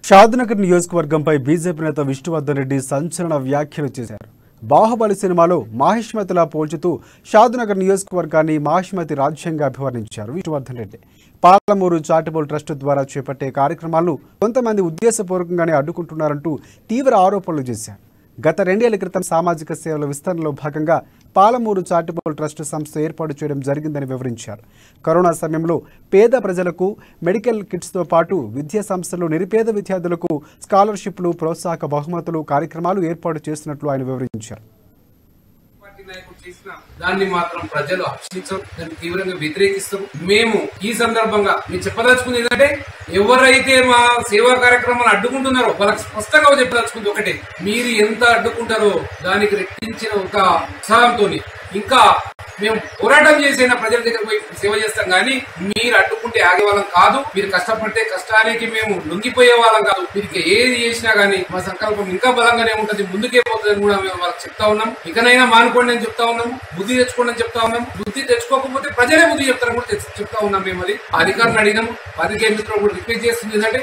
Shadnagar నియోజకవర్గంపై BJP నేత విష్ణువర్ధన్ రెడ్డి సంచలన వ్యాఖ్యలు చేశారు. బాహుబలి సినిమాలో మాహిష్మతిలా పోల్చుతూ షాద్నగర్ నియోజకవర్గాన్ని మాహిష్మతి రాజ్యంగా అభివర్ణించారు విష్ణువర్ధన్ రెడ్డి. పాలమూరు చారిటబుల్ ట్రస్ట్ ద్వారా చేపట్టే కార్యక్రమాలను కొంతమంది ఉద్దేశపూర్వకంగానే అడ్డుకుంటున్నారంటూ తీవ్ర ఆరోపణలు చేశారు. గత 2 ఏళ్ల క్రితం సామాజిక సేవల విస్తరణలో భాగంగా పాలమూరు చారిటబుల్ ట్రస్ట్ సంస్థ ఏర్పాటు చేయడం జరిగిందని వివరించారు. కరోనా సమయంలో పేద ప్రజలకు మెడికల్ కిట్స్తో పాటు విద్యా సంస్థలు నిరుపేద విద్యార్థులకు స్కాలర్షిప్లు, ప్రోత్సాహక బహుమతులు కార్యక్రమాలు ఏర్పాటు చేస్తున్నట్లు ఆయన వివరించారు. దాన్ని మాత్రం ప్రజలు హర్షించరు, దాన్ని తీవ్రంగా వ్యతిరేకిస్తారు. మేము ఈ సందర్భంగా మీరు చెప్పదలుచుకుంది ఏంటంటే, ఎవరైతే మా సేవా కార్యక్రమాలు అడ్డుకుంటున్నారో వాళ్ళకి స్పష్టంగా చెప్పదలుచుకుంది ఒకటే: మీరు ఎంత అడ్డుకుంటారో దానికి రెట్టించిన ఒక ఉత్సాహంతో ఇంకా మేము పోరాటం చేసైనా ప్రజల దగ్గర పోయి సేవ చేస్తాం, కానీ మీరు అడ్డుకుంటే ఆగే వాళ్ళం కాదు. మీరు కష్టపడితే కష్టానికి మేము లొంగిపోయే వాళ్ళం కాదు. మీరు ఏది చేసినా గానీ మా సంకల్పం ఇంకా బలంగానే ఉంటుంది, ముందుకే పోతుందని కూడా మేము వాళ్ళకి చెప్తా ఉన్నాం. ఇకనైనా మానుకోండి అని చెప్తా ఉన్నాం, బుద్ధి తెచ్చుకోండి అని చెప్తా ఉన్నాం. బుద్ధి తెచ్చుకోకపోతే ప్రజలే బుద్ధి చెప్తారని కూడా చెప్తా ఉన్నాం. మేము అది అధికారులను అడిగాము. పాత్రికేయ మిత్రులు కూడా రిక్వెస్ట్ చేస్తుంది ఏంటంటే,